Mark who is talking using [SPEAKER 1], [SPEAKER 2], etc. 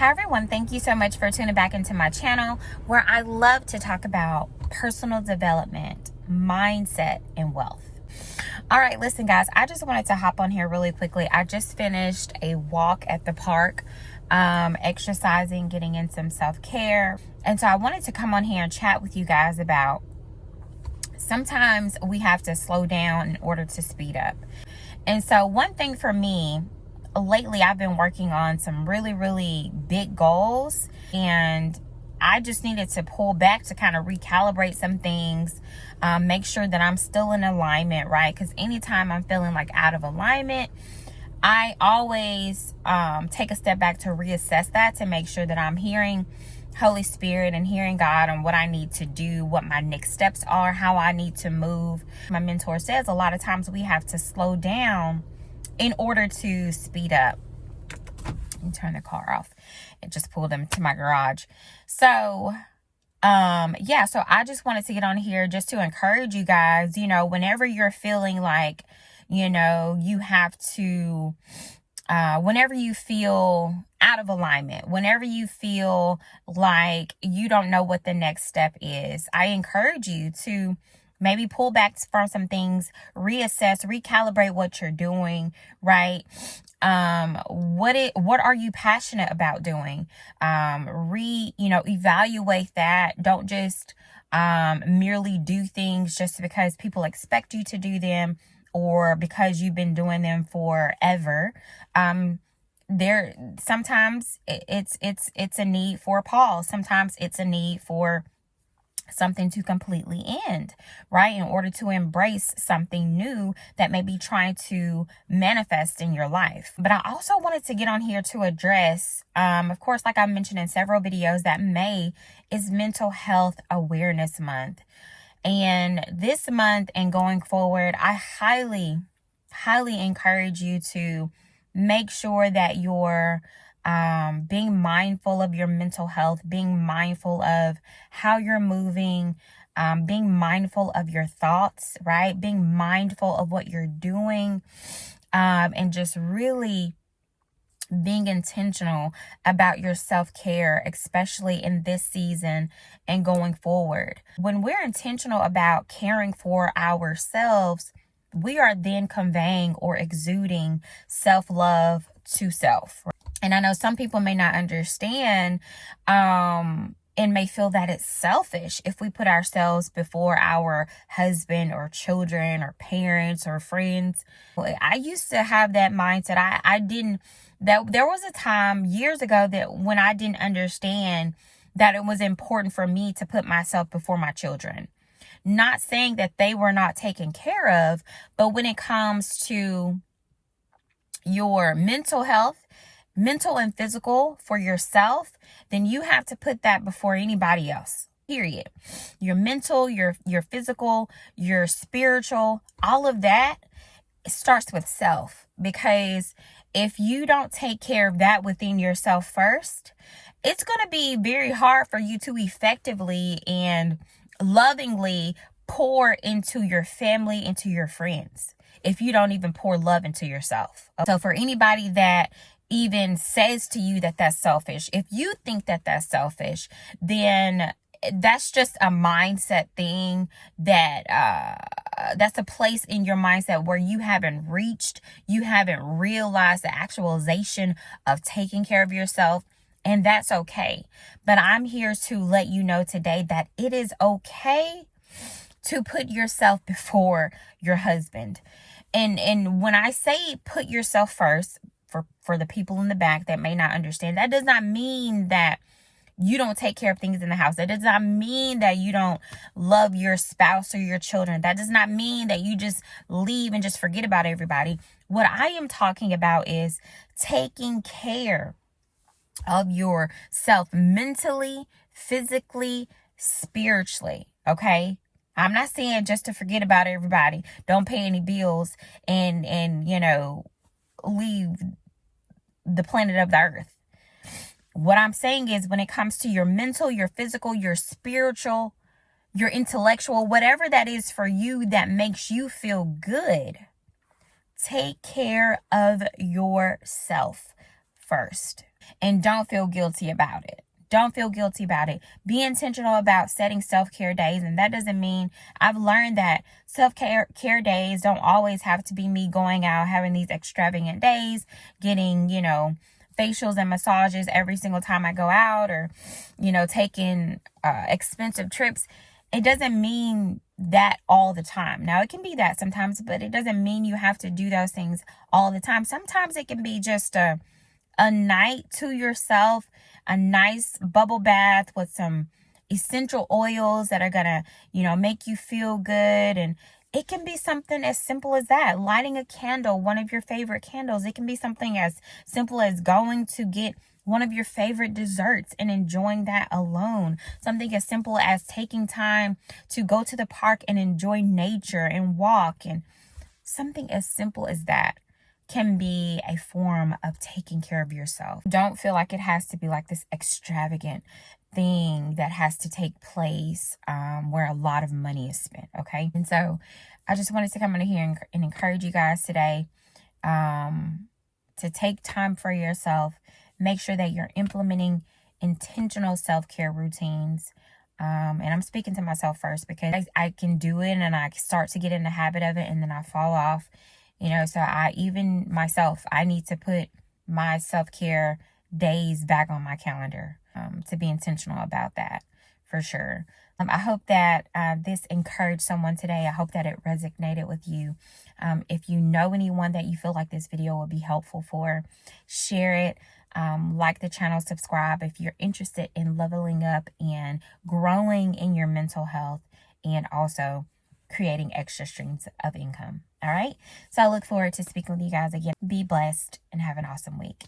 [SPEAKER 1] Hi everyone, thank you so much for tuning back into my channel where I love to talk about personal development, mindset, and wealth. All right, listen guys, I just wanted to hop on here really quickly. I just finished a walk at the park, exercising, getting in some self-care. And so I wanted to come on here and chat with you guys about sometimes we have to slow down in order to speed up. And so one thing for me, lately I've been working on some really big goals, and I just needed to pull back to kind of recalibrate some things, make sure that I'm still in alignment, right? Because anytime I'm feeling like out of alignment, I always take a step back to reassess that, to make sure that I'm hearing Holy Spirit and hearing God on what I need to do, what my next steps are, how I need to move. My mentor says a lot of times we have to slow down in order to speed up. Let me turn the car off. It just pulled them to my garage. So so I just wanted to get on here just to encourage you guys, whenever you're feeling like, you have to, whenever you feel out of alignment, whenever you feel like you don't know what the next step is, I encourage you to maybe pull back from some things, reassess, recalibrate what you're doing, right? What are you passionate about doing? Evaluate that. Don't just merely do things just because people expect you to do them or because you've been doing them forever. Sometimes it's a need for a pause. Sometimes it's a need for something to completely end, right? In order to embrace something new that may be trying to manifest in your life. But I also wanted to get on here to address, of course, like I mentioned in several videos, that May is Mental Health Awareness Month. And this month and going forward, I highly encourage you to make sure that you're being mindful of your mental health, being mindful of how you're moving, being mindful of your thoughts, right? Being mindful of what you're doing, and just really being intentional about your self-care, especially in this season and going forward. When we're intentional about caring for ourselves, we are then conveying or exuding self-love to self. And I know some people may not understand and may feel that it's selfish if we put ourselves before our husband or children or parents or friends. I used to have that mindset. There was a time years ago that when I didn't understand that it was important for me to put myself before my children. Not saying that they were not taken care of, but when it comes to your mental health, mental and physical for yourself, then you have to put that before anybody else. Period. Your mental, your physical, your spiritual, all of that, it starts with self. Because if you don't take care of that within yourself first, it's going to be very hard for you to effectively and lovingly pour into your family, into your friends, if you don't even pour love into yourself. So for anybody that even says to you that that's selfish, if you think that that's selfish, then that's just a mindset thing that that's a place in your mindset where you haven't reached, you haven't realized the actualization of taking care of yourself. And that's okay. But I'm here to let you know today that it is okay to put yourself before your husband. And when I say put yourself first, for the people in the back that may not understand, that does not mean that you don't take care of things in the house. That does not mean that you don't love your spouse or your children. That does not mean that you just leave and just forget about everybody. What I am talking about is taking care of yourself mentally, physically, spiritually, okay? I'm not saying just to forget about everybody. Don't pay any bills and leave the planet of the earth. What I'm saying is when it comes to your mental, your physical, your spiritual, your intellectual, whatever that is for you that makes you feel good, take care of yourself first, and don't feel guilty about it. Don't feel guilty about it. Be intentional about setting self-care days. And that doesn't mean, I've learned that self-care days don't always have to be me going out, having these extravagant days, getting, facials and massages every single time I go out, or, taking expensive trips. It doesn't mean that all the time. Now, it can be that sometimes, but it doesn't mean you have to do those things all the time. Sometimes it can be just a night to yourself, a nice bubble bath with some essential oils that are gonna, make you feel good. And it can be something as simple as that. Lighting a candle, one of your favorite candles. It can be something as simple as going to get one of your favorite desserts and enjoying that alone. Something as simple as taking time to go to the park and enjoy nature and walk. And something as simple as that can be a form of taking care of yourself. Don't feel like it has to be like this extravagant thing that has to take place where a lot of money is spent, okay? And so I just wanted to come in here and encourage you guys today to take time for yourself. Make sure that you're implementing intentional self-care routines. And I'm speaking to myself first, because I can do it and I start to get in the habit of it, and then I fall off. So I need to put my self-care days back on my calendar to be intentional about that, for sure. I hope that this encouraged someone today. I hope that it resonated with you. If you know anyone that you feel like this video will be helpful for, share it. Like the channel, subscribe if you're interested in leveling up and growing in your mental health, and also creating extra streams of income. All right. So I look forward to speaking with you guys again. Be blessed and have an awesome week.